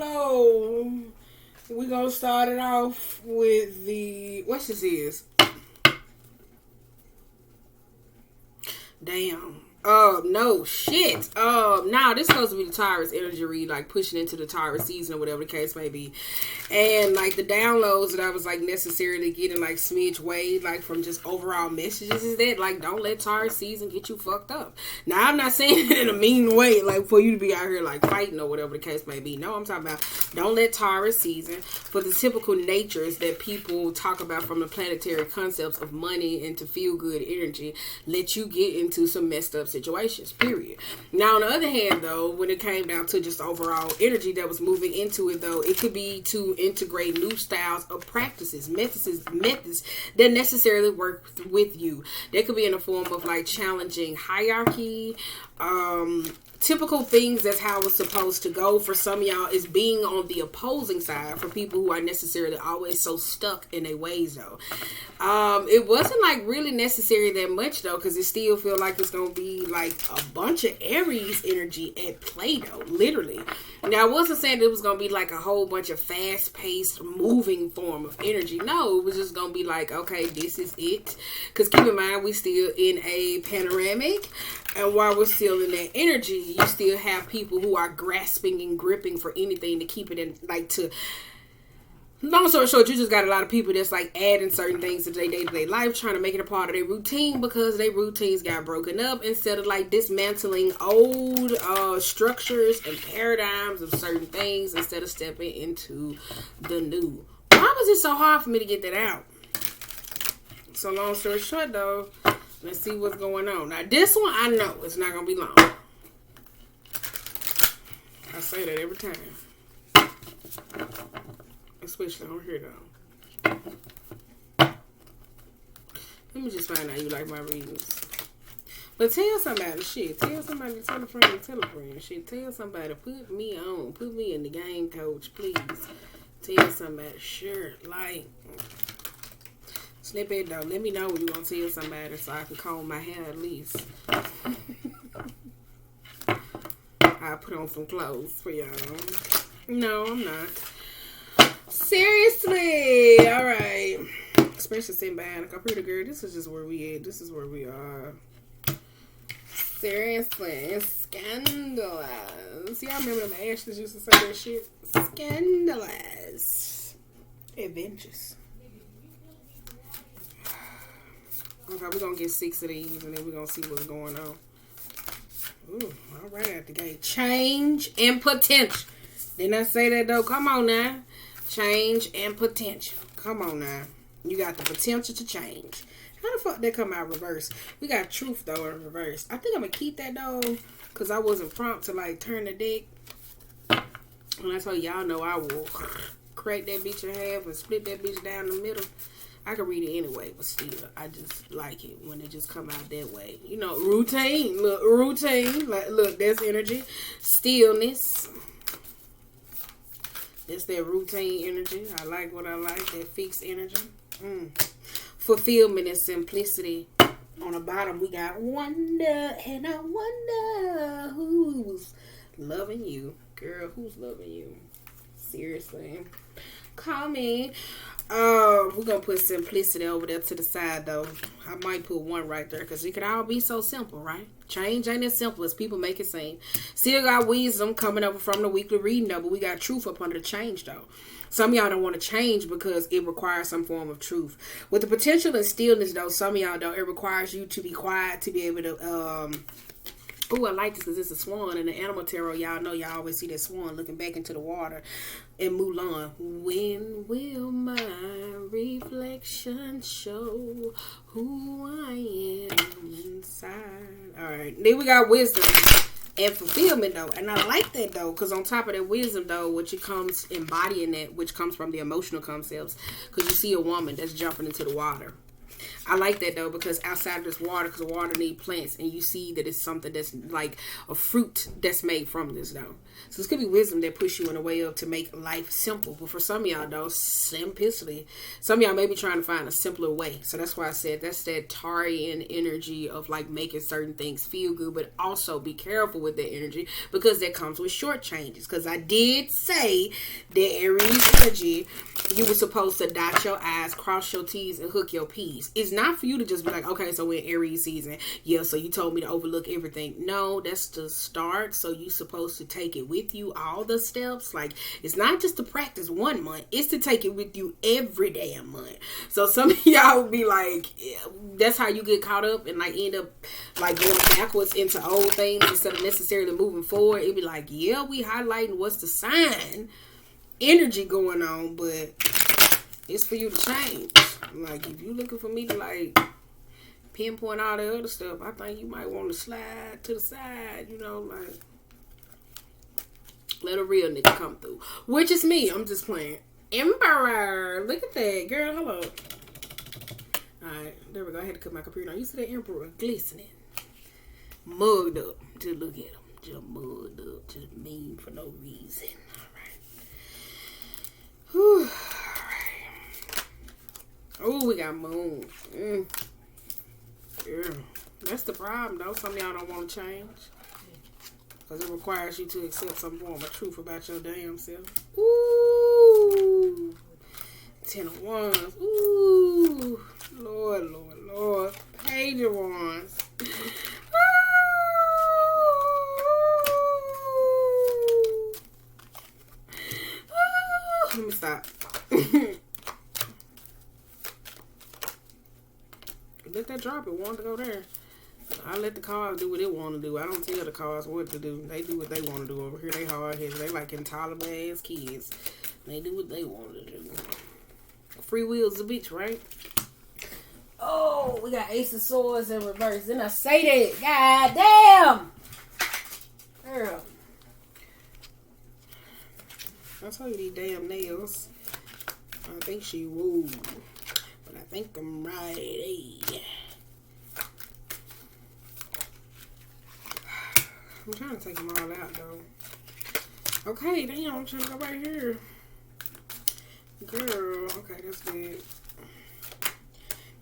hello. We're going to start it off with the... What this is? Damn. No, shit. Now this supposed to be the Taurus Energy Read, like pushing into the Taurus season or whatever the case may be. And like the downloads that I was like necessarily getting like smidge way, like from just overall messages is that like don't let Taurus season get you fucked up. Now I'm not saying it in a mean way, like for you to be out here like fighting or whatever the case may be. No, I'm talking about don't let Taurus season, for the typical natures that people talk about from the planetary concepts of money and to feel good energy, let you get into some messed up situations, period. Now on the other hand though, when it came down to just overall energy that was moving into it though, it could be to integrate new styles of practices, methods that necessarily work with you. That could be in the form of like challenging hierarchy, typical things. That's how it's supposed to go. For some of y'all, is being on the opposing side for people who are necessarily always so stuck in their ways though. It wasn't like really necessary that much though, because it still feel like it's gonna be like a bunch of Aries energy at play though, literally. Now I wasn't saying it was gonna be like a whole bunch of fast paced moving form of energy. No, it was just gonna be like, okay, this is it. Because keep in mind, we still in a panoramic, and while we're still in that energy, you still have people who are grasping and gripping for anything to keep it in, like to... Long story short, you just got a lot of people that's like adding certain things to their day-to-day life, trying to make it a part of their routine because their routines got broken up, instead of like dismantling old structures and paradigms of certain things, instead of stepping into the new. Why was it so hard for me to get that out? So long story short though, let's see what's going on. Now this one, I know it's not going to be long. I say that every time. Especially on here though. Let me just find out you like my readings. But tell somebody, shit. Tell somebody, tell a friend, shit. Tell somebody, put me on. Put me in the game, coach, please. Tell somebody, sure, like. Snip it though. Let me know when you're going to tell somebody so I can comb my hair at least. I'll put on some clothes for y'all. No, I'm not. Seriously. Alright. Especially sitting behind a computer, girl. This is just where we at. This is where we are. Seriously. Scandalous. Y'all remember them Ashley's used to say that shit? Scandalous. Adventures. Okay, we're going to get 6 of these and then we're going to see what's going on. Ooh, all right at the gate. Change and potential. Didn't I say that though? Come on now. Change and potential. Come on now. You got the potential to change. How the fuck they come out reverse? We got truth though in reverse. I think I'm going to keep that though, because I wasn't prompt to like turn the deck. And that's how y'all know I will crack that bitch in half and split that bitch down the middle. I can read it anyway, but still, I just like it when it just come out that way. You know, routine. Look, routine. Like, look, that's energy. Stillness. That's that routine energy. I like what I like. That fixed energy. Fulfillment and simplicity. On the bottom, we got wonder. And I wonder who's loving you. Girl, who's loving you? Seriously. Call me. We're gonna put simplicity over there to the side though. I might put one right there because it can all be so simple, right? Change ain't as simple as people make it seem. Still got wisdom coming over from the weekly reading though, but we got truth up under the change though. Some of y'all don't want to change because it requires some form of truth. With the potential and stillness though, some of y'all don't. It requires you to be quiet to be able to oh, I like this because it's a swan in the animal tarot. Y'all know y'all always see that swan looking back into the water. In Mulan, when will my reflection show who I am inside? All right, then we got wisdom and fulfillment though, and I like that though, because on top of that wisdom though, which it comes embodying that, which comes from the emotional concepts, because you see a woman that's jumping into the water. I like that though, because outside of this water, because water need plants, and you see that it's something that's like a fruit that's made from this though. So this could be wisdom that push you in a way up to make life simple. But for some of y'all though, simplicity. Some of y'all may be trying to find a simpler way. So that's why I said that's that Tarian energy of like making certain things feel good, but also be careful with that energy, because that comes with short changes. Because I did say that Aries energy, you were supposed to dot your I's, cross your T's, and hook your P's. It's not for you to just be like, okay, so we're in Aries season. Yeah, so you told me to overlook everything. No, that's the start. So you're supposed to take it with you, all the steps. Like, it's not just to practice 1 month. It's to take it with you every damn month. So some of y'all would be like, that's how you get caught up and like end up like going backwards into old things instead of necessarily moving forward. It'd be like, yeah, we highlighting what's the sign energy going on, but it's for you to change. Like, if you looking for me to like pinpoint all the other stuff, I think you might want to slide to the side, you know, like let a real nigga come through, which is me. I'm just playing. Emperor, look at that, girl. Hello. Alright, there we go. I had to cut my computer on. You see that Emperor glistening, mugged up. Just look at him, just mugged up, just mean for no reason. Whew. Oh, we got moon. Yeah. That's the problem, though. Some of y'all don't want to change. Because it requires you to accept some form of truth about your damn self. Ooh. 10 of Wands. Ooh. Lord, Lord, Lord. Page of Wands. Let me stop. Let that drop. It wanted to go there. I let the cards do what it want to do. I don't tell the cards what to do. They do what they want to do over here. They hard headed. They like intolerant ass kids. They do what they want to do. Free will's a bitch, right? Oh, we got Ace of Swords in reverse. Didn't I say that? God damn. Girl. I told you these damn nails. I think she wooed. But I think I'm right. Hey. I'm trying to take them all out though. Okay, damn, I'm trying to go right here. Girl, okay, that's good.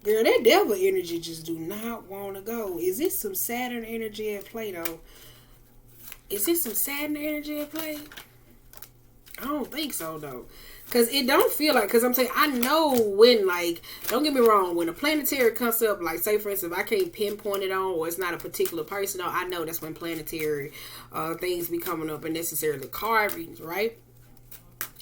Girl, that devil energy just do not want to go. Is this some Saturn energy at play though? Is this some Saturn energy at play? I don't think so though, because it don't feel like, because I'm saying, I know when, like, don't get me wrong, when a planetary comes up, like say for instance, if I can't pinpoint it on, or it's not a particular person, I know that's when planetary things be coming up, and necessarily card readings, right?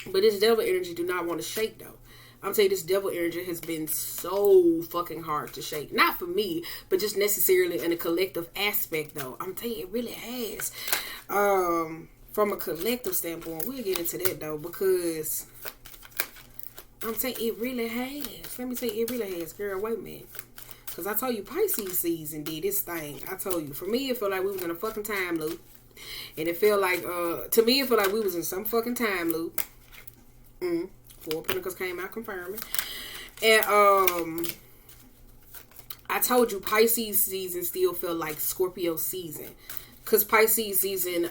But this devil energy do not want to shake though. I'm saying this devil energy has been so fucking hard to shake. Not for me, but just necessarily in a collective aspect though. I'm telling you, it really has. From a collective standpoint, we'll get into that though, because I'm saying it really has. Let me say it really has. Girl, wait a minute. Because I told you Pisces season did this thing. I told you. For me, it felt like we was in a fucking time loop. And it felt like, to me, it felt like we was in some fucking time loop. Four of Pentacles came out confirming. And, I told you Pisces season still felt like Scorpio season. Because Pisces season,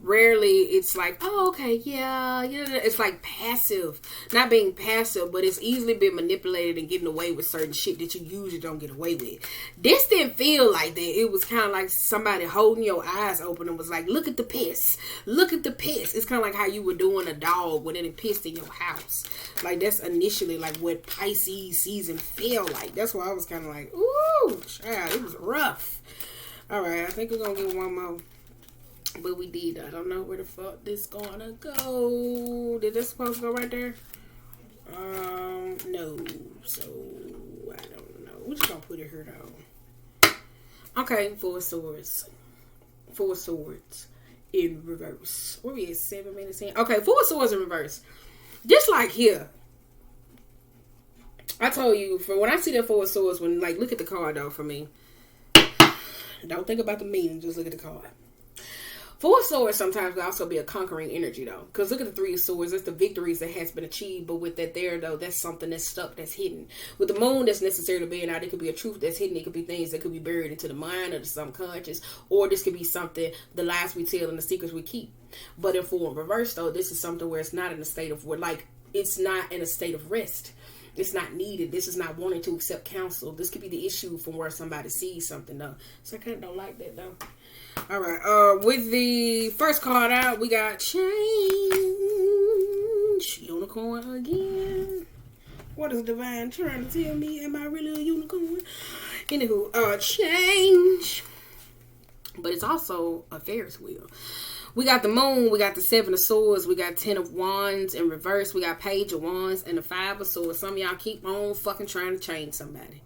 rarely it's like, oh, okay, yeah. It's like passive. Not being passive, but it's easily been manipulated and getting away with certain shit that you usually don't get away with. This didn't feel like that. It was kind of like somebody holding your eyes open and was like, look at the piss. Look at the piss. It's kind of like how you were doing a dog when it pissed in your house. Like, that's initially like what Pisces season felt like. That's why I was kind of like, ooh, child, it was rough. Alright, I think we're gonna get one more. But we did. I don't know where the fuck this gonna go. Did this supposed to go right there? No. So, I don't know. We're just gonna put it here though. Okay, Four Swords. Four Swords in reverse. Where we at? 7 minutes in? Okay, Four Swords in reverse. Just like here. I told you, for when I see that Four Swords, when, like, look at the card though for me. Don't think about the meaning, just look at the card. Four of Swords sometimes can also be a conquering energy, though. Because look at the Three of Swords. It's the victories that has been achieved. But with that there, though, that's something that's stuck, that's hidden. With the Moon, that's necessarily being out. It could be a truth that's hidden. It could be things that could be buried into the mind or the subconscious. Or this could be something, the lies we tell and the secrets we keep. But in full reverse, though, this is something where it's not in a state of, like, it's not in a state of rest. It's not needed. This is not wanting to accept counsel. This could be the issue from where somebody sees something, though. So I kind of don't like that, though. All right. With the first card out, we got change. Unicorn again. What is Divine trying to tell me? Am I really a unicorn? Anywho, change. But it's also a Ferris wheel. We got the Moon, we got the Seven of Swords, we got 10 of Wands in reverse, we got Page of Wands, and the 5 of Swords. Some of y'all keep on fucking trying to change somebody.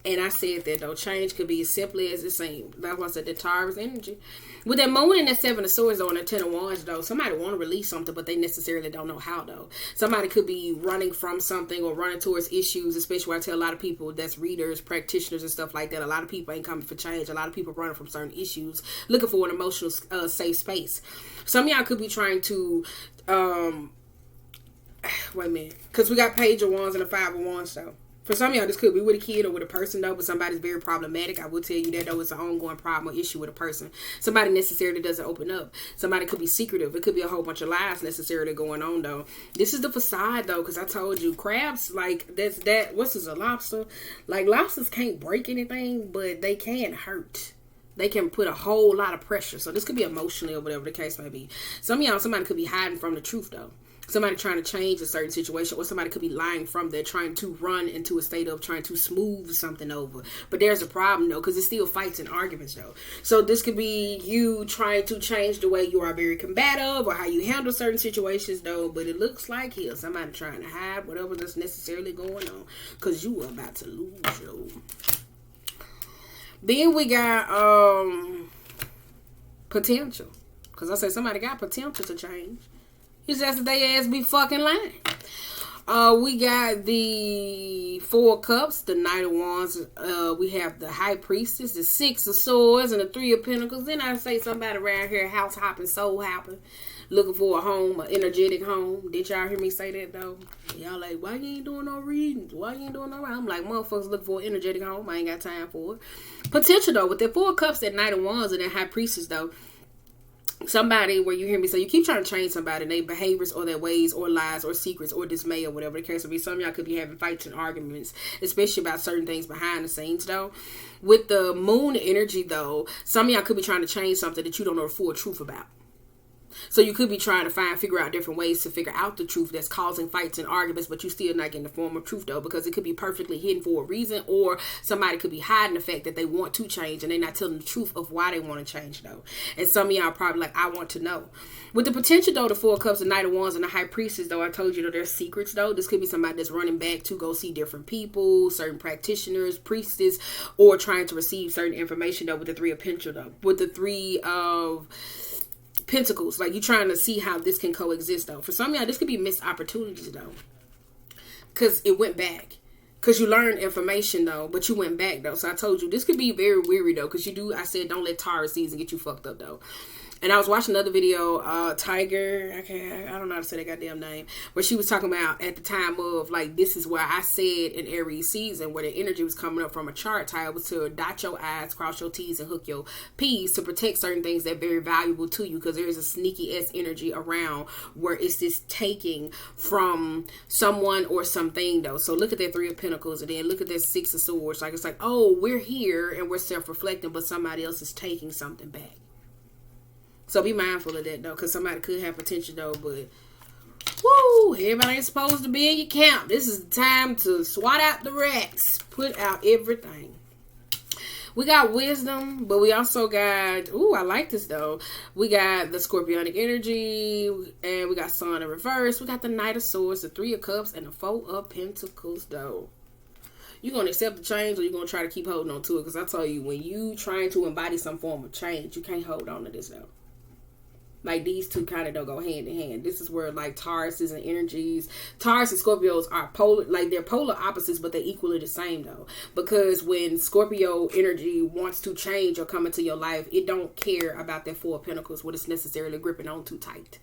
And I said that, though, change could be as simply as it seems. That's why I said the Taurus energy. With that Moon and that 7 of Swords, though, and the 10 of Wands, though, somebody want to release something, but they necessarily don't know how, though. Somebody could be running from something or running towards issues, especially when I tell a lot of people that's readers, practitioners, and stuff like that. A lot of people ain't coming for change. A lot of people running from certain issues, looking for an emotional safe space. Some of y'all could be trying to, wait a minute, because we got Page of Wands and the 5 of Wands, though. For some of y'all, this could be with a kid or with a person, though, but somebody's very problematic. I will tell you that, though, it's an ongoing problem or issue with a person. Somebody necessarily doesn't open up. Somebody could be secretive. It could be a whole bunch of lies necessarily going on, though. This is the facade, though, because I told you, crabs, like, what's this, a lobster? Like, lobsters can't break anything, but they can hurt. They can put a whole lot of pressure. So this could be emotionally or whatever the case may be. Some of y'all, somebody could be hiding from the truth, though. Somebody trying to change a certain situation, or somebody could be lying from there, trying to run into a state of trying to smooth something over. But there's a problem, though, because it still fights and arguments, though. So this could be you trying to change the way you are very combative or how you handle certain situations, though. But it looks like here somebody trying to hide whatever that's necessarily going on, because you are about to lose, yo. Then we got potential, because I said somebody got potential to change. It's just that they ass be fucking lying. We got the 4 of Cups, the Knight of Wands. We have the High Priestess, the 6 of Swords, and the 3 of Pentacles. Then I say somebody around here house hopping, soul hopping, looking for a home, an energetic home. Did y'all hear me say that, though? Y'all like, why you ain't doing no readings? Why you ain't doing no? I'm like, motherfuckers looking for an energetic home. I ain't got time for it. Potential, though, with the 4 of Cups, that Knight of Wands, and that High Priestess, though. Somebody where you hear me say you keep trying to change somebody, their behaviors or their ways or lies or secrets or dismay or whatever the case may be. Some of y'all could be having fights and arguments, especially about certain things behind the scenes, though. With the Moon energy, though, some of y'all could be trying to change something that you don't know the full truth about. So you could be trying to figure out different ways to figure out the truth that's causing fights and arguments, but you still not getting the form of truth, though, because it could be perfectly hidden for a reason, or somebody could be hiding the fact that they want to change and they're not telling the truth of why they want to change, though. And some of y'all are probably like, I want to know. With the potential, though, the 4 of Cups, the Knight of Wands, and the High Priestess, though, I told you that there's secrets, though. This could be somebody that's running back to go see different people, certain practitioners, priestess, or trying to receive certain information, though, with the 3 of Pentacles, though. With the 3 of Pentacles, like you trying to see how this can coexist, though. For some of y'all, this could be missed opportunities, though, because it went back. Because you learned information, though, but you went back, though. So I told you this could be very weary, though, because I said don't let Taurus season get you fucked up, though. And I was watching another video, Tiger, I don't know how to say that goddamn name, where she was talking about at the time of, like, this is where I said in Aries season, where the energy was coming up from a chart type, was to dot your I's, cross your T's, and hook your P's to protect certain things that are very valuable to you, because there is a sneaky-ass energy around where it's this taking from someone or something, though. So look at that 3 of Pentacles, and then look at that 6 of Swords. Like, it's like, oh, we're here, and we're self-reflecting, but somebody else is taking something back. So be mindful of that, though, because somebody could have potential, though, but woo, everybody ain't supposed to be in your camp. This is the time to swat out the rats, put out everything. We got wisdom, but we also got, I like this, though. We got the Scorpionic energy, and we got Sun in reverse. We got the Knight of Swords, the 3 of Cups, and the 4 of Pentacles, though. You're going to accept the change, or you're going to try to keep holding on to it, because I tell you, when you trying to embody some form of change, you can't hold on to this, though. Like, these two kind of don't go hand in hand. This is where, like, Taurus and energies, Taurus and Scorpios are polar, like, they're polar opposites, but they're equally the same, though. Because when Scorpio energy wants to change or come into your life, it don't care about that Four of Pentacles, what it's necessarily gripping on too tight.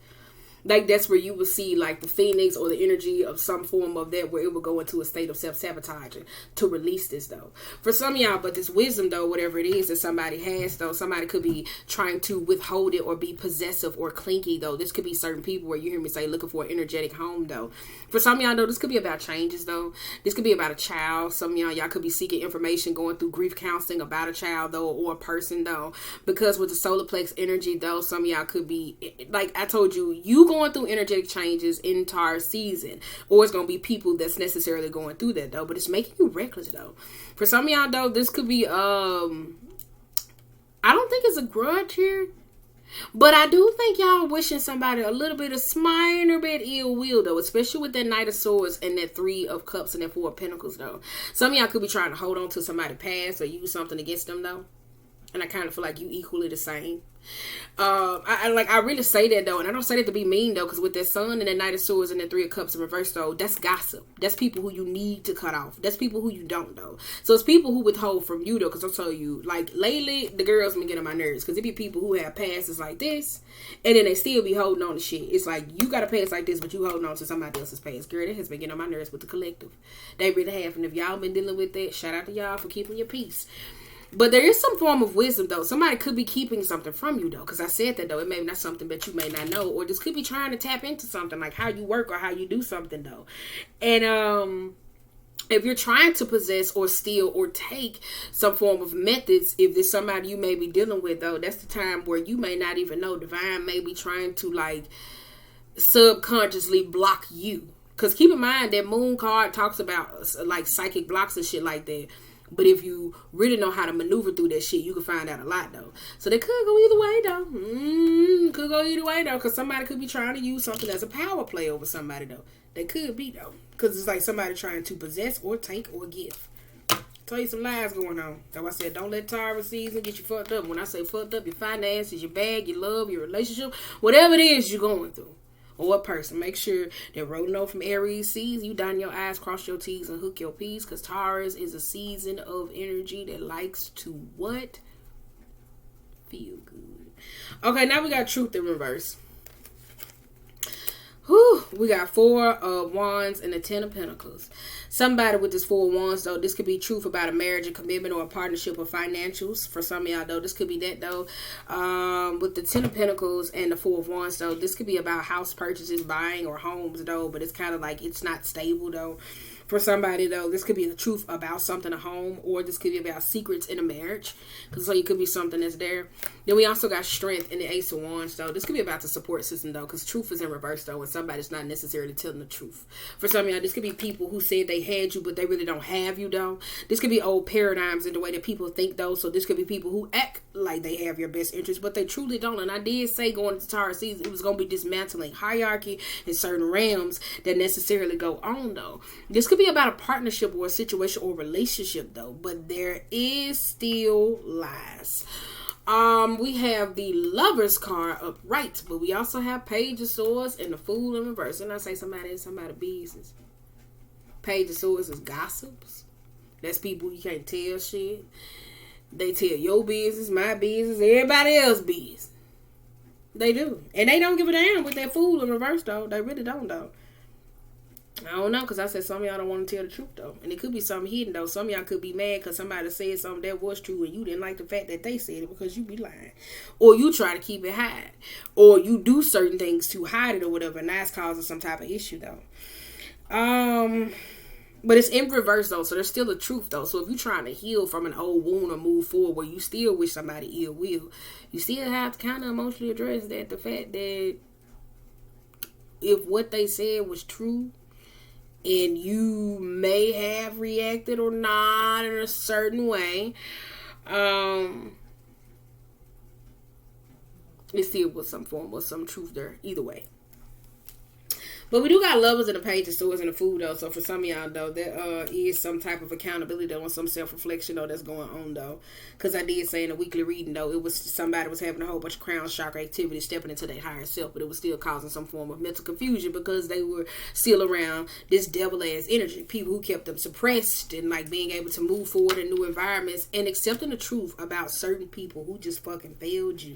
Like, that's where you will see, like, the phoenix or the energy of some form of that, where it will go into a state of self-sabotaging to release this, though. For some of y'all, but this wisdom, though, whatever it is that somebody has, though, somebody could be trying to withhold it or be possessive or clinky, though. This could be certain people where you hear me say looking for an energetic home, though. For some of y'all, though, this could be about changes, though. This could be about a child. Some of y'all could be seeking information, going through grief counseling about a child, though, or a person, though. Because with the solar plex energy, though, some of y'all could be, like I told you, you going through energetic changes in Taurus season, or it's going to be people that's necessarily going through that, though, but it's making you reckless, though. For some of y'all, though, this could be I don't think it's a grudge here, but I do think y'all wishing somebody a little bit of minor bit ill will, though, especially with that Knight of Swords and that Three of Cups and that Four of Pentacles, though. Some of y'all could be trying to hold on to somebody's past or use something against them, though. And I kind of feel like you equally the same. I really say that, though, and I don't say that to be mean, though, because with that Sun and that Knight of Swords and that Three of Cups in reverse, though, that's gossip. That's people who you need to cut off. That's people who you don't, though. So it's people who withhold from you, though, because I'll tell you, like, lately, the girls been getting on my nerves, because it be people who have passes like this, and then they still be holding on to shit. It's like, you got a pass like this, but you holding on to somebody else's past. Girl, that has been getting on my nerves with the collective. They really have, and if y'all been dealing with that, shout out to y'all for keeping your peace. But there is some form of wisdom, though. Somebody could be keeping something from you, though. Because I said that, though. It may be not something that you may not know. Or this could be trying to tap into something. Like how you work or how you do something, though. And if you're trying to possess or steal or take some form of methods, if there's somebody you may be dealing with, though, that's the time where you may not even know. Divine may be trying to, like, subconsciously block you. Because keep in mind, that moon card talks about, like, psychic blocks and shit like that. But if you really know how to maneuver through that shit, you can find out a lot, though. So they could go either way, though. Could go either way, though. Because somebody could be trying to use something as a power play over somebody, though. They could be, though. Because it's like somebody trying to possess or take or give. Tell you some lies going on. So I said, don't let Taurus season get you fucked up. When I say fucked up, your finances, your bag, your love, your relationship, whatever it is you're going through. Or a person. Make sure that rolling over from Aries season, you dot your I's, cross your T's, and hook your P's. Because Taurus is a season of energy that likes to what? Feel good. Okay, now we got truth in reverse. Whew, we got Four of Wands and the Ten of Pentacles. Somebody with this Four of Wands, though, this could be truth about a marriage, a commitment, or a partnership or financials. For some of y'all, though, this could be that, though. With the Ten of Pentacles and the Four of Wands, though, this could be about house purchases, buying, or homes, though. But it's kind of like it's not stable, though. For somebody, though, this could be the truth about something, a home, or this could be about secrets in a marriage. Because so it could be something that's there. Then we also got strength in the Ace of Wands, though. This could be about the support system, though, because truth is in reverse, though, and somebody's not necessarily telling the truth. For some of y'all, this could be people who said they had you, but they really don't have you, though. This could be old paradigms in the way that people think, though. So this could be people who act like they have your best interest, but they truly don't. And I did say going into Taurus season, it was going to be dismantling hierarchy in certain realms that necessarily go on, though. This could be about a partnership or a situation or relationship, though, but there is still lies. We have the Lovers card upright, but we also have Page of Swords and the Fool in reverse. And I say somebody in somebody's business. Page of Swords is gossips. That's people you can't tell shit. They tell your business, my business, everybody else's business. They do. And they don't give a damn with that Fool in reverse, though. They really don't, though. I don't know, because I said some of y'all don't want to tell the truth, though. And it could be something hidden, though. Some of y'all could be mad because somebody said something that was true and you didn't like the fact that they said it because you be lying. Or you try to keep it hide. Or you do certain things to hide it or whatever, and that's causing some type of issue, though. But it's in reverse, though, so there's still a truth, though. So if you're trying to heal from an old wound or move forward where you still wish somebody ill will, you still have to kind of emotionally address that, the fact that if what they said was true, and you may have reacted or not in a certain way, it still was some form of some truth there. Either way. But we do got levels in the Page of Swords and the Fool, though. So for some of y'all, though, there is some type of accountability, though, and some self-reflection, though, that's going on, though. Because I did say in a weekly reading, though, it was somebody was having a whole bunch of crown chakra activity, stepping into their higher self, but it was still causing some form of mental confusion because they were still around this devil-ass energy. People who kept them suppressed and, like, being able to move forward in new environments and accepting the truth about certain people who just fucking failed you.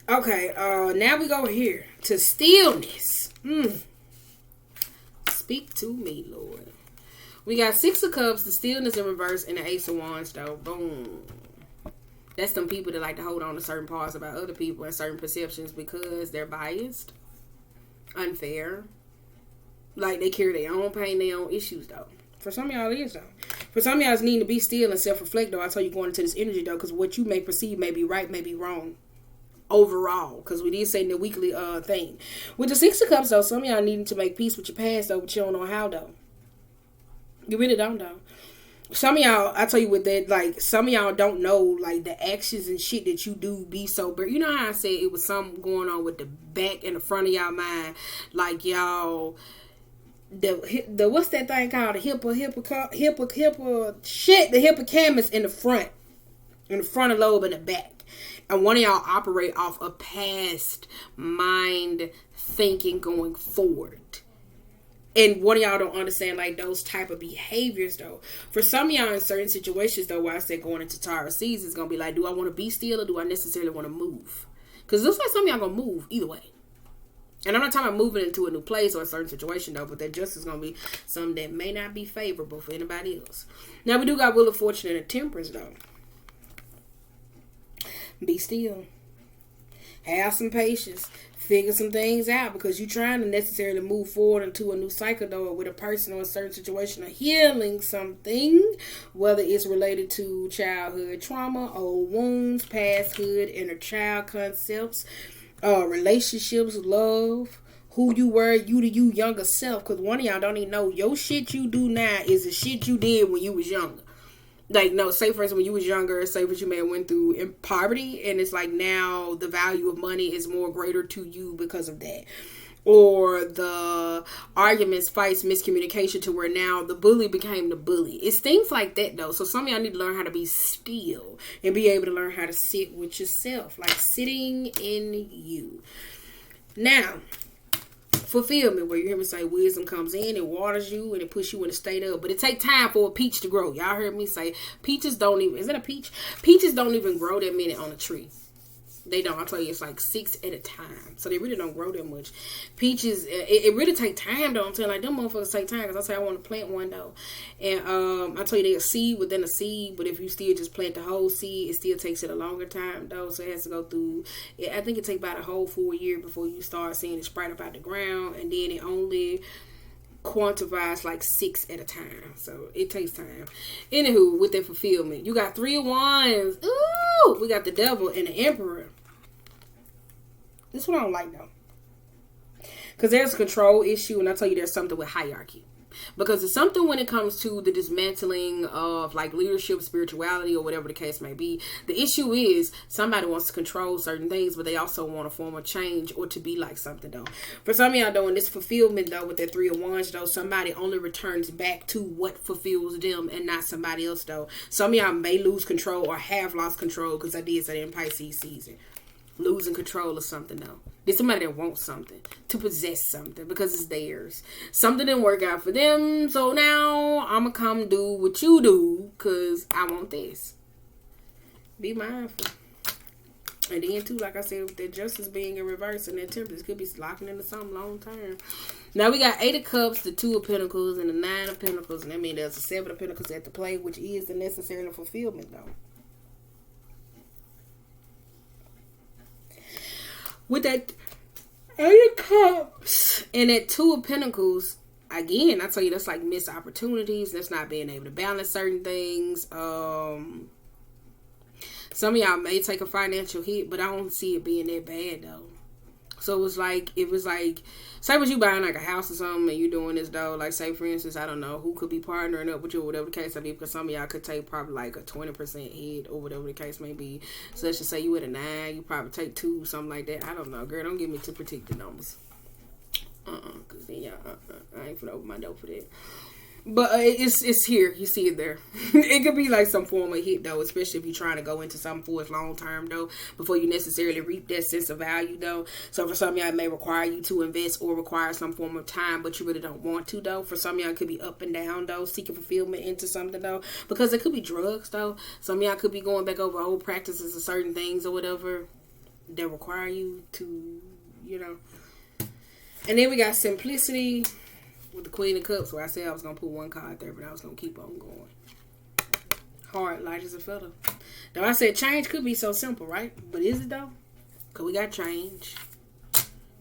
Okay, now we go here to stillness. Speak to me, Lord. We got Six of Cups, the stillness in reverse, and the Ace of Wands, though. Boom. That's some people that like to hold on to certain parts about other people and certain perceptions because they're biased, unfair. Like, they carry their own pain, their own issues, though. For some of y'all, it is, though. For some of y'all, it's needing to be still and self-reflect, though. I tell you, going into this energy, though, because what you may perceive may be right, may be wrong. Overall, because we did say in the weekly thing. With the Six of Cups, though, some of y'all needing to make peace with your past, though, but you don't know how, though. You really don't, though. Some of y'all, I tell you with that, like, some of y'all don't know, like, the actions and shit that you do be so bad. You know how I said it was something going on with the back and the front of y'all mind, like, y'all, the what's that thing called? The hippocampus in the front of lobe in the back. And one of y'all operate off a past mind thinking going forward. And one of y'all don't understand, like, those type of behaviors, though. For some of y'all in certain situations, though, where I said going into Taurus season, it's going to be like, do I want to be still or do I necessarily want to move? Because it looks like some of y'all going to move either way. And I'm not talking about moving into a new place or a certain situation, though, but that just is going to be something that may not be favorable for anybody else. Now, we do got Wheel of Fortune and a Temperance, though. Be still. Have some patience. Figure some things out because you're trying to necessarily move forward into a new cycle, though, with a person or a certain situation, or healing something, whether it's related to childhood trauma, old wounds, pasthood, inner child concepts, relationships, love, who you were, you to you younger self. Because one of y'all don't even know your shit you do now is the shit you did when you was younger. Like, no, say for instance, when you was younger, say what you may have went through in poverty, and it's like now the value of money is more greater to you because of that. Or the arguments, fights, miscommunication to where now the bully became the bully. It's things like that, though. So some of y'all need to learn how to be still and be able to learn how to sit with yourself, like sitting in you. Now, fulfillment, where you hear me say wisdom comes in, it waters you and it puts you in a state of, but it takes time for a peach to grow. Y'all heard me say peaches don't even, is that a peach? Peaches don't even grow that many on a tree. They don't. I'll tell you, it's like 6 at a time. So they really don't grow that much. Peaches, it really take time, though. I'm telling you, like, them motherfuckers take time. Because I say I want to plant one, though. And I tell you, they're a seed within a seed. But if you still just plant the whole seed, it still takes it a longer time, though. So it has to go through, I think it takes about a whole full year before you start seeing it sprout up out the ground. And then it only quantifies like 6 at a time. So it takes time. Anywho, with that fulfillment, you got 3 of Wands. Ooh! We got the Devil and the Emperor. This one I don't like, though. Because there's a control issue, and I tell you there's something with hierarchy. Because it's something when it comes to the dismantling of, like, leadership, spirituality, or whatever the case may be. The issue is somebody wants to control certain things, but they also want a form of change or to be like something, though. For some of y'all, though, in this fulfillment, though, with that 3 of Wands, though, somebody only returns back to what fulfills them and not somebody else, though. Some of y'all may lose control or have lost control, because I did say that in Pisces season. Losing control of something, though. There's somebody that wants something, to possess something because it's theirs. Something didn't work out for them, so now I'm going to come do what you do because I want this. Be mindful. And then, too, like I said, with that justice being in reverse and that temperance could be locking into something long term. Now, we got 8 of Cups, the 2 of Pentacles, and the 9 of Pentacles. And that means there's a 7 of Pentacles at the play, which is the necessary fulfillment, though. With that 8 of Cups and that 2 of Pentacles, again, I tell you, that's like missed opportunities. That's not being able to balance certain things. Some of y'all may take a financial hit, but I don't see it being that bad, though. So it was like, say what you buying like a house or something and you doing this, though. Like, say, for instance, I don't know who could be partnering up with you or whatever the case may be, because some of y'all could take probably like a 20% hit or whatever the case may be. So let's just say you at a 9, you probably take 2, something like that. I don't know, girl. Don't give me too particular numbers. Cause then y'all, I ain't finna open my door for that. But it's here. You see it there. It could be like some form of hit, though, especially if you're trying to go into something for its long term, though, before you necessarily reap that sense of value, though. So for some of y'all, it may require you to invest or require some form of time, but you really don't want to, though. For some of y'all, it could be up and down, though, seeking fulfillment into something, though, because it could be drugs, though. Some of y'all could be going back over old practices or certain things or whatever that require you to, you know. And then we got simplicity with the Queen of Cups, where I said I was going to put one card there, but I was going to keep on going. Hard, light as a feather. Now, I said change could be so simple, right? But is it, though? Because we got change.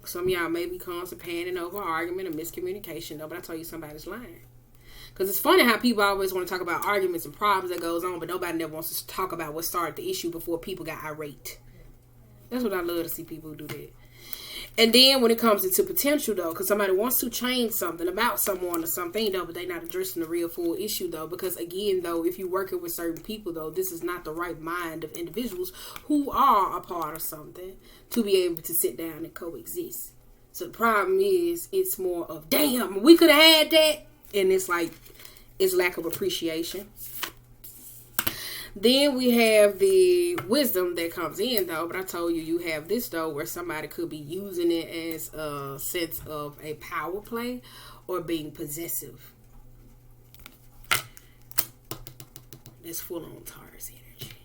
Some of y'all may be constipated over argument or miscommunication, though, but I told you somebody's lying. Because it's funny how people always want to talk about arguments and problems that goes on, but nobody never wants to talk about what started the issue before people got irate. That's what I love to see people who do that. And then when it comes into potential, though, because somebody wants to change something about someone or something, though, but they're not addressing the real full issue, though, because again, though, if you're working with certain people, though, this is not the right mind of individuals who are a part of something to be able to sit down and coexist. So the problem is, it's more of, damn, we could have had that, and it's like, it's lack of appreciation. Then we have the wisdom that comes in, though. But I told you, you have this, though, where somebody could be using it as a sense of a power play or being possessive. That's full on Taurus energy.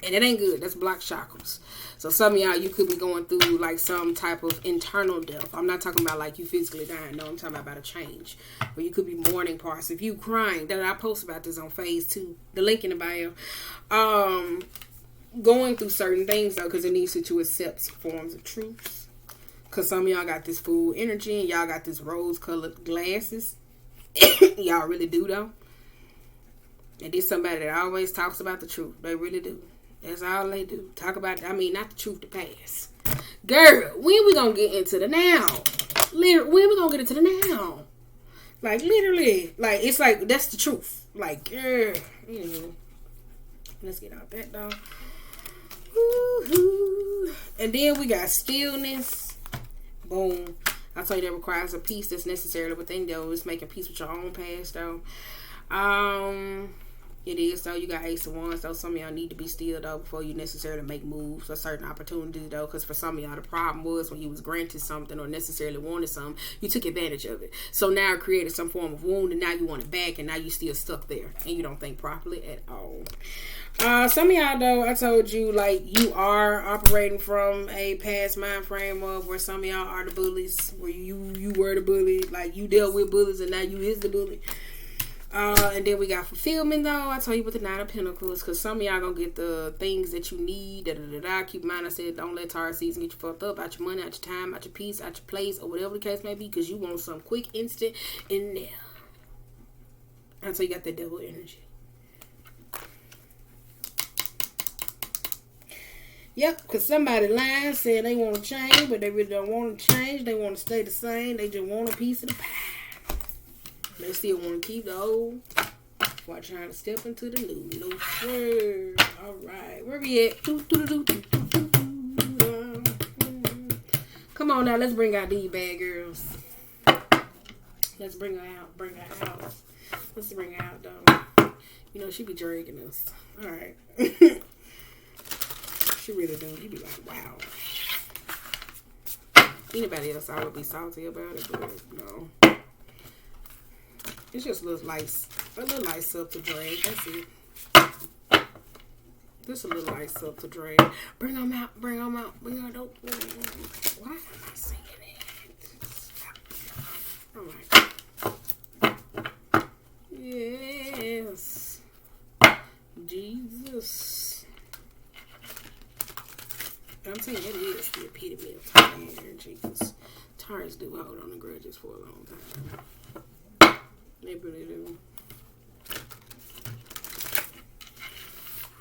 And it ain't good. That's block chakras. So some of y'all, you could be going through like some type of internal death. I'm not talking about like you physically dying. No, I'm talking about a change. Or you could be mourning parts. If you crying, that I post about this on phase 2. The link in the bio. Going through certain things though, because it needs to accept forms of truths. Because some of y'all got this full energy and y'all got this rose colored glasses. Y'all really do though. And there's somebody that always talks about the truth. They really do. That's all they do. Talk about, not the truth, the past. Girl, when we gonna get into the now? When we gonna get into the now? Like, literally. Like, it's like, that's the truth. Like, girl. Let's get out that, though. Woo-hoo. And then we got stillness. Boom. I told you that requires a peace that's necessarily within, though. It's making peace with your own past, though. It is, so you got Ace of Wands, though. Some of y'all need to be still, though, before you necessarily make moves or certain opportunities, though, because for some of y'all, the problem was when you was granted something or necessarily wanted something, you took advantage of it. So now it created some form of wound, and now you want it back, and now you still stuck there, and you don't think properly at all. Some of y'all, though, I told you, like, you are operating from a past mind frame of where some of y'all are the bullies, where you were the bully, like, you dealt with bullies, and now you is the bully. And then we got fulfillment, though. I told you with the 9 of Pentacles, because some of y'all gonna get the things that you need. Keep in mind, I said, don't let Taurus season get you fucked up out your money, out your time, out your peace, out your place, or whatever the case may be, because you want some quick, instant in there. And so you got that devil energy. Yep, because somebody lying, saying they want to change, but they really don't want to change. They want to stay the same. They just want a piece of the pie. They still want to keep the old while trying to step into the new. No sir. Alright. Where we at? Come on now. Let's bring out these bad girls. Let's bring her out. Bring her out. Let's bring her out, though. You know, she be dragging us. Alright. She really do. You be like, wow. Anybody else, I would be salty about it, but no. It's just a little light stuff to drag. That's it. Just a little light stuff to drag. Bring them out. Bring them out. Bring them out. Why am I singing it? Alright. Yes. Jesus. I'm telling you, it is the epitome of Taurus energy. Because Taurus do hold on to grudges for a long time. They really do.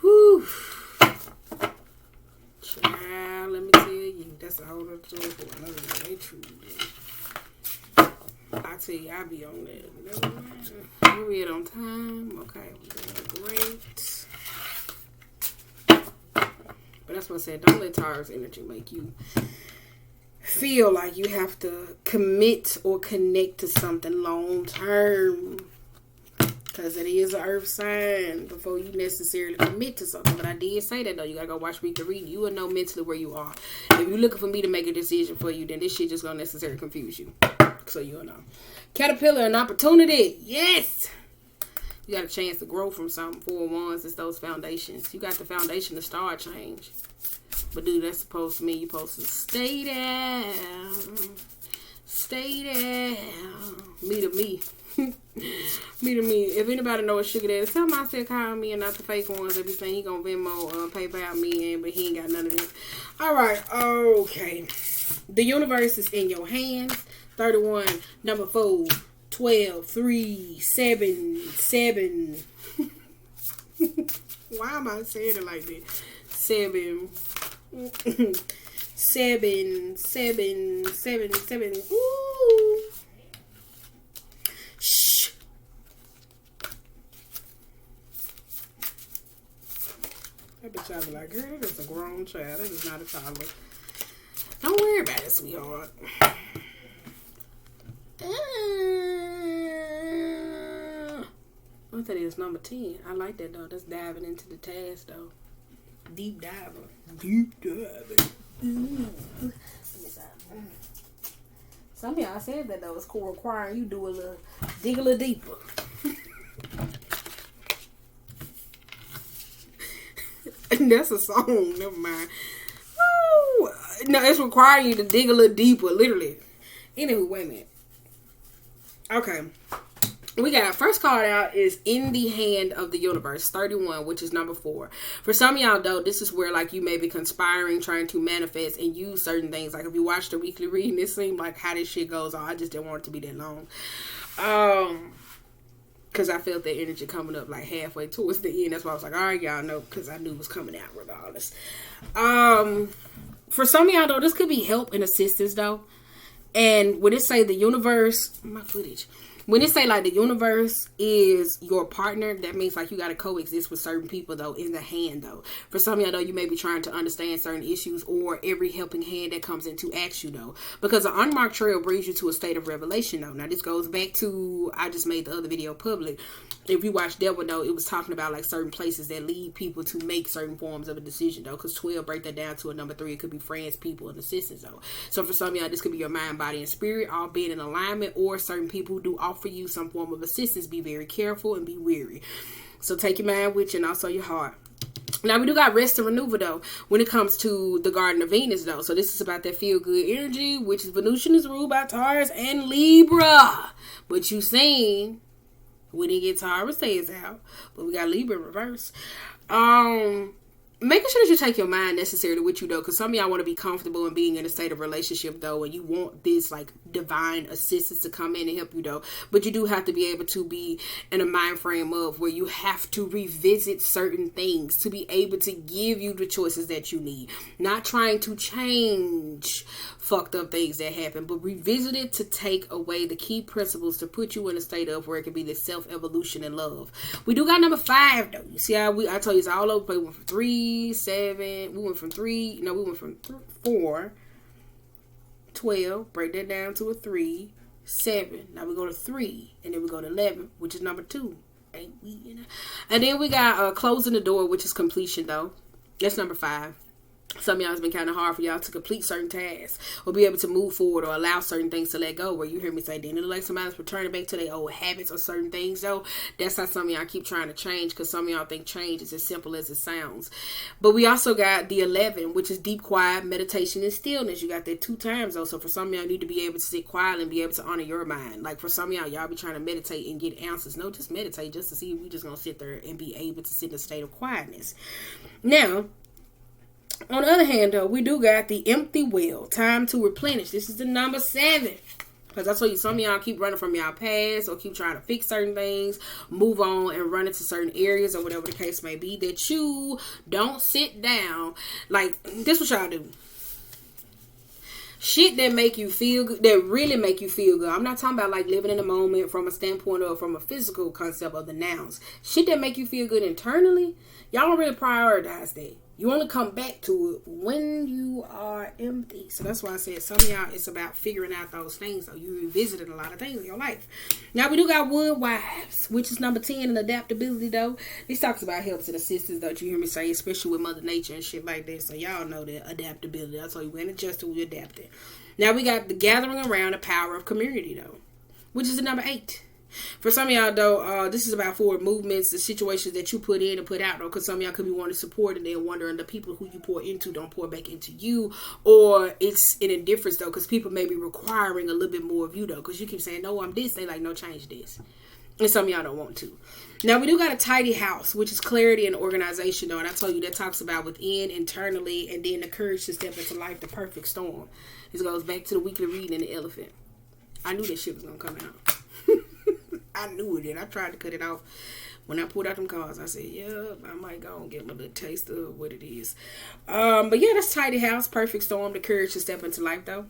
Whew. Child, let me tell you, that's a whole other story for another day. They truly do. I tell you, I be on that. We're we at on time. Okay, we're doing great. But that's what I said. Don't let Taurus energy make you feel like you have to commit or connect to something long term. Because it is an earth sign before you necessarily commit to something. But I did say that, though. You got to go watch Read the Read. You will know mentally where you are. If you're looking for me to make a decision for you, then this shit just going to necessarily confuse you. So you'll know. Caterpillar, an opportunity. Yes. You got a chance to grow from something. 4 wands, it's those foundations. You got the foundation to start change. But dude, that's supposed to mean you're supposed to stay down. Stay down. Me to me. Me to me. If anybody knows Sugar Daddy, tell him I said call me and not the fake ones that be saying he gonna Venmo PayPal me, but he ain't got none of this. Alright, okay. The universe is in your hands. 31, number 4, 12, 3, 7, 7. Why am I saying it like that? 7. 7, 7, 7, 7. Ooh. Shh. That bitch, I be like, girl, that is a grown child. That is not a toddler. Don't worry about it, sweetheart. What that is, number 10. I like that, though. That's diving into the task, though. Deep diving. Deep diving. Some of y'all said that, though. It's cool requiring you do dig a little deeper. That's a song. Never mind. Woo. No, it's requiring you to dig a little deeper, literally. Anywho, wait a minute. Okay. We got first card out is In the Hand of the Universe, 31, which is number 4. For some of y'all, though, this is where like you may be conspiring, trying to manifest and use certain things. Like if you watch the weekly reading, it seemed like how this shit goes on. I just didn't want it to be that long. Because I felt that energy coming up like halfway towards the end. That's why I was like, all right, y'all know, because I knew it was coming out regardless. For some of y'all, though, this could be help and assistance, though. And when it say the universe, my footage. When it say like the universe is your partner, that means like you got to coexist with certain people, though, in the hand, though. For some of y'all, though, you may be trying to understand certain issues or every helping hand that comes in to ask you, though. Because an unmarked trail brings you to a state of revelation, though. Now, this goes back to, I just made the other video public. If you watch Devil, though, it was talking about like certain places that lead people to make certain forms of a decision, though. Because 12 break that down to a number 3. It could be friends, people, and assistants, though. So for some of y'all, this could be your mind, body, and spirit all being in alignment, or certain people who do offer you some form of assistance. Be very careful and be wary. So take your mind with you and also your heart. Now, we do got rest and renewal, though, when it comes to the Garden of Venus, though. So this is about that feel-good energy, which is Venusian is ruled by Taurus and Libra. But you seen, we didn't get Taurus says out, but we got Libra in reverse. Making sure that you take your mind necessarily with you, though, because some of y'all want to be comfortable in being in a state of relationship, though, and you want this like divine assistance to come in and help you, though. But you do have to be able to be in a mind frame of where you have to revisit certain things to be able to give you the choices that you need. Not trying to change fucked up things that happen, but revisit it to take away the key principles to put you in a state of where it can be this self-evolution and love. We do got number 5, though. You see how I told you it's all over. We went from 3, 7. We went from 4, 12. Break that down to a 3, 7. Now we go to 3, and then we go to 11, which is number 2. Ain't we? You know? And then we got closing the door, which is completion, though. That's number 5. Some of y'all, it's been kind of hard for y'all to complete certain tasks or be able to move forward or allow certain things to let go. Where you hear me say, then it like somebody's returning back to their old habits or certain things, though. That's how some of y'all keep trying to change, because some of y'all think change is as simple as it sounds. But we also got the 11, which is deep, quiet, meditation, and stillness. You got that 2 times, though. So for some of y'all, need to be able to sit quietly and be able to honor your mind. Like for some of y'all be trying to meditate and get answers. No, just meditate just to see if we just going to sit there and be able to sit in a state of quietness. Now, on the other hand, though, we do got the empty well. Time to replenish. This is the number 7. Because I told you, some of y'all keep running from y'all past or keep trying to fix certain things, move on and run into certain areas or whatever the case may be, that you don't sit down. Like, this what y'all do. Shit that make you feel good, that really make you feel good. I'm not talking about like living in the moment from a standpoint or from a physical concept of the nouns. Shit that make you feel good internally, y'all don't really prioritize that. You only come back to it when you are empty. So that's why I said some of y'all, it's about figuring out those things. So you revisited a lot of things in your life. Now we do got Wood Wives, which is number 10 in adaptability though. This talks about helps and assistance, don't you hear me say, especially with Mother Nature and shit like that. So y'all know that adaptability. That's why you went adjusted, we adapted. Now we got the gathering around the power of community though, which is the number 8. For some of y'all, though, this is about forward movements, the situations that you put in and put out, though, because some of y'all could be wanting support and then wondering the people who you pour into don't pour back into you, or it's an indifference, though, because people may be requiring a little bit more of you, though, because you keep saying, no, I'm this, they like, no, change this, and some of y'all don't want to. Now, we do got a tidy house, which is clarity and organization, though, and I told you that talks about within, internally, and then the courage to step into life, the perfect storm. This goes back to the weekly reading and the elephant. I knew that shit was going to come out. I knew it, and I tried to cut it off. When I pulled out them cards, I said, yeah, I might go and get my little taste of what it is. But yeah, that's tidy house, perfect storm, the courage to step into life, though.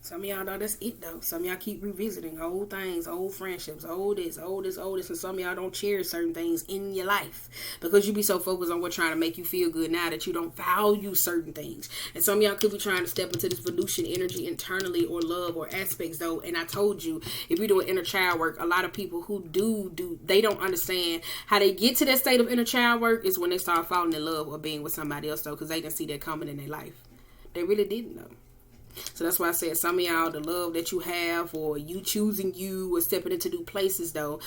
Some of y'all know that's it, though. Some of y'all keep revisiting old things, old friendships, old this. And some of y'all don't cherish certain things in your life because you be so focused on what's trying to make you feel good now that you don't value certain things. And some of y'all could be trying to step into this Venusian energy internally or love or aspects, though. And I told you, if you're doing inner child work, a lot of people who do, they don't understand how they get to that state of inner child work is when they start falling in love or being with somebody else, though, because they didn't see that coming in their life. They really didn't, though. So that's why I said some of y'all, the love that you have or you choosing you or stepping into new places, though,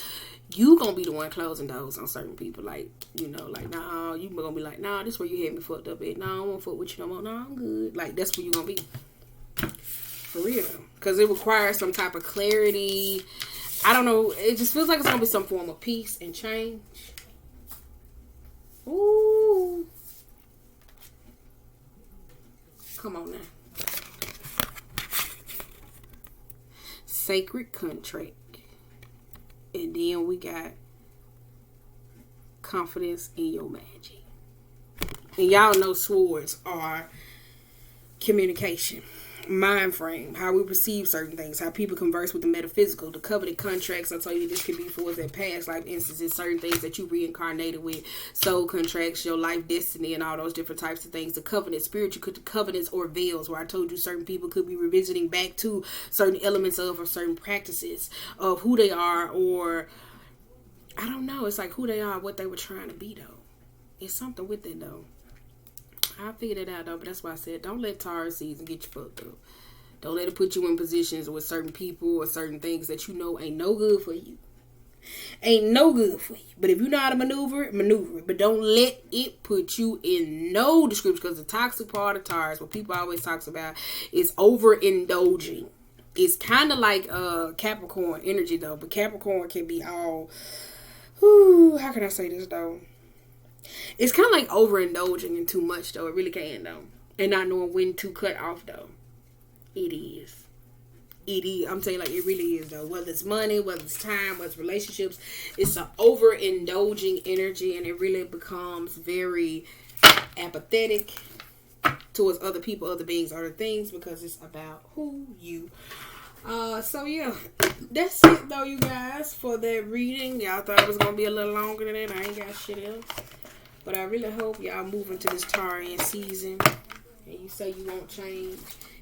you gonna be the one closing doors on certain people. Like, you know, like, nah, you gonna be like, nah, this where you had me fucked up at. Nah, I don't want to fuck with you no more. Nah, I'm good. Like, that's where you gonna be. For real, though. Because it requires some type of clarity. I don't know. It just feels like it's gonna be some form of peace and change. Ooh. Come on now. Sacred contract, and then we got confidence in your magic. And y'all know swords are communication, mind frame, how we perceive certain things, how people converse with the metaphysical, the covenant contracts. I told you this could be for that past life instances, certain things that you reincarnated with, soul contracts, your life destiny, and all those different types of things. The covenant, spiritual covenants or veils, where I told you certain people could be revisiting back to certain elements of or certain practices of who they are, or I don't know, it's like who they are, what they were trying to be, though. It's something with it, though. I figured it out, though, but that's why I said don't let Taurus season get you fucked up. Don't let it put you in positions with certain people or certain things that you know ain't no good for you. Ain't no good for you. But if you know how to maneuver it, maneuver it. But don't let it put you in no description, because the toxic part of Taurus, what people always talks about, is overindulging. It's kind of like Capricorn energy, though. But Capricorn can be all, how can I say this, though? It's kind of like overindulging in too much, though. It really can, though. And not knowing when to cut off, though. It is. It is. I'm saying, like, it really is, though. Whether it's money, whether it's time, whether it's relationships, it's an overindulging energy, and it really becomes very apathetic towards other people, other beings, other things, because it's about who you so yeah, that's it, though, you guys, for that reading. Y'all thought it was gonna be a little longer than that. I ain't got shit else. But I really hope y'all move into this Taurian season and you say you won't change.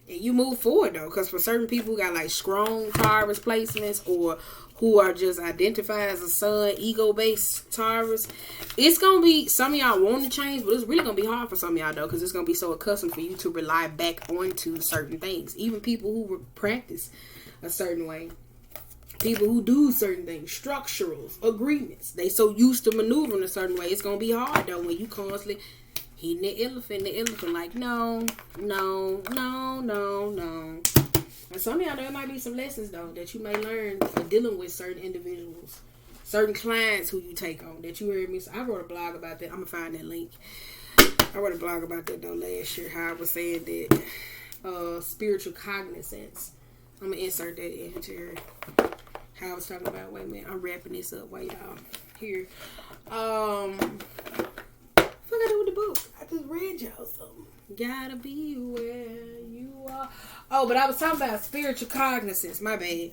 And you move forward, though. Because for certain people who got like strong Taurus placements or who are just identified as a sun, ego-based Taurus, it's going to be, some of y'all want to change, but it's really going to be hard for some of y'all, though. Because it's going to be so accustomed for you to rely back onto certain things. Even people who practice a certain way. People who do certain things, structurals, agreements. They so used to maneuvering a certain way. It's going to be hard, though, when you constantly hitting the elephant like, no. And some of y'all, there might be some lessons, though, that you may learn for dealing with certain individuals, certain clients who you take on, that you heard me. So I wrote a blog about that. I'm going to find that link. I wrote a blog about that, though, last year, how I was saying that spiritual cognizance. I'm going to insert that in here. How I was talking about, wait a minute, I'm wrapping this up, wait, y'all, here, what I do with the book? I just read y'all something. Gotta be where you are. Oh, but I was talking about spiritual cognizance, my bad.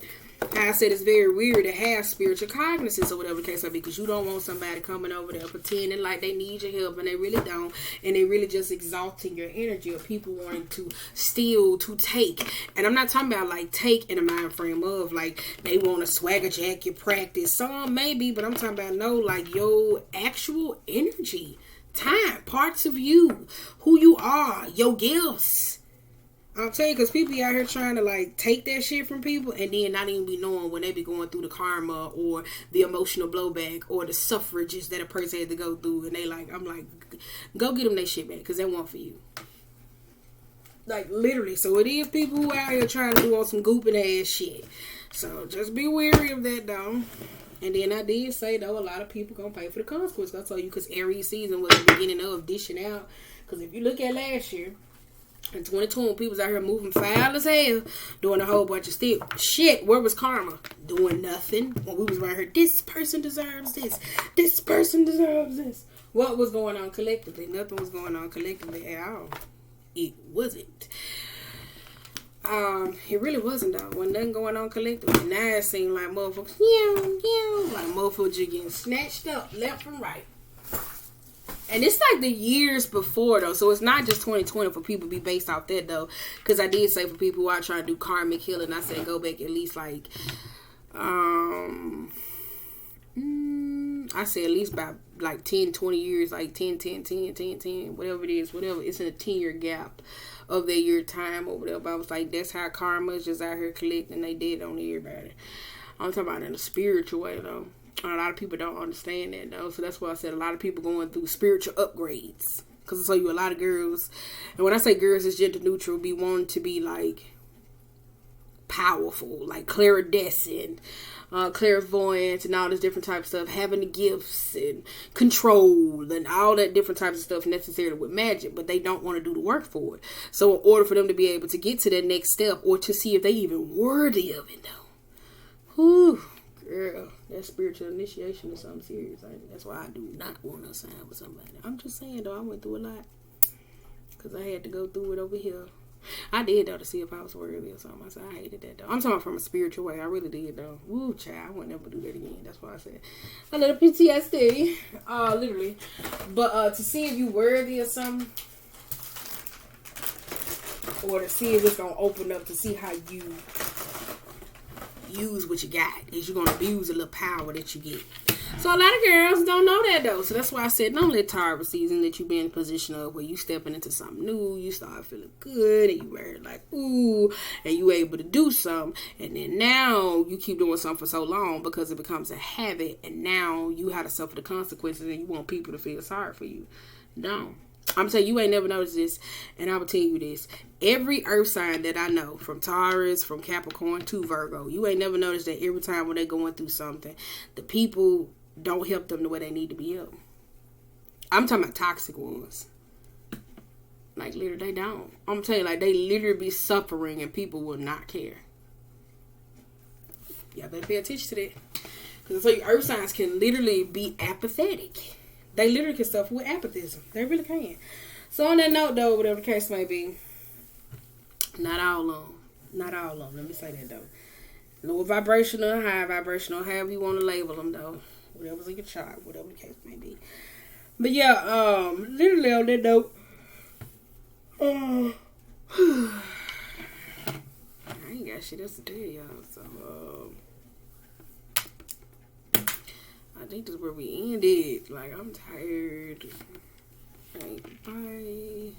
I said it's very weird to have spiritual cognizance or whatever the case may be, because you don't want somebody coming over there pretending like they need your help and they really don't, and they really just exalting your energy, or people wanting to steal, to take. And I'm not talking about like take in a mind frame of like they want to swagger jack your practice. Some maybe, but I'm talking about no, like your actual energy, time, parts of you, who you are, your gifts. I'll tell you, because people be out here trying to like take that shit from people and then not even be knowing when they be going through the karma or the emotional blowback or the suffrages that a person had to go through, and they like, I'm like, go get them their shit back, because they want for you. Like literally. So it is people who out here trying to do on some gooping ass shit. So just be wary of that though. And then I did say though, a lot of people gonna pay for the consequences. I told you, because Aries season was the beginning of dishing out. Because if you look at last year, in 2020, people was out here moving foul as hell, doing a whole bunch of shit. Where was karma? Doing nothing. When we was right here, this person deserves this. This person deserves this. What was going on collectively? Nothing was going on collectively at all. It wasn't. It really wasn't though. Wasn't nothing going on collectively. Now it seemed like motherfuckers, like motherfuckers just getting snatched up left and right. And it's like the years before though, so it's not just 2020 for people to be based off that though. Because I did say for people who are trying to do karmic healing, I said go back at least like, I said at least about like 10, 20 years, like 10, whatever it is, whatever. It's in a 10-year gap of their year time over there. But I was like, that's how karma is just out here collecting they did on everybody. I'm talking about in a spiritual way though. A lot of people don't understand that though, so that's why I said a lot of people going through spiritual upgrades. Because I tell you, a lot of girls, and when I say girls, it's gender neutral, be wanting to be like powerful, like clairdescent, clairvoyant, and all this different type of stuff, having the gifts and control and all that different types of stuff necessarily with magic, but they don't want to do the work for it. So in order for them to be able to get to that next step, or to see if they even worthy of it though, whew. Girl, that spiritual initiation is something serious. That's why I do not want to sign with somebody. I'm just saying, though, I went through a lot. Because I had to go through it over here. I did, though, to see if I was worthy or something. I said, I hated that, though. I'm talking from a spiritual way. I really did, though. Woo, child, I would never do that again. That's why I said a little PTSD. Literally. But to see if you worthy or something, or to see if it's going to open up to see how you use what you got, is you're going to abuse a little power that you get. So a lot of girls don't know that though. So that's why I said don't let Taurus season that you be in a position of where you stepping into something new, you start feeling good, and you very like ooh, and you able to do something, and then now you keep doing something for so long because it becomes a habit, and now you have to suffer the consequences, and you want people to feel sorry for you. No. I'm saying you ain't never noticed this, and I will tell you this. Every earth sign that I know, from Taurus, from Capricorn to Virgo, you ain't never noticed that every time when they're going through something, the people don't help them the way they need to be helped. I'm talking about toxic ones. Like, literally, they don't. I'm telling you, like, they literally be suffering and people will not care. Y'all better pay attention to that. Because I tell you, earth signs can literally be apathetic. They literally can suffer with apathism. They really can. So on that note, though, whatever the case may be, not all of them. Not all of them. Let me say that, though. Low vibrational, high vibrational, however you want to label them, though. Whatever's in your chart, whatever the case may be. But yeah, literally on that note, I ain't got shit else to tell y'all. So, I think this is where we ended. Like, I'm tired. Bye.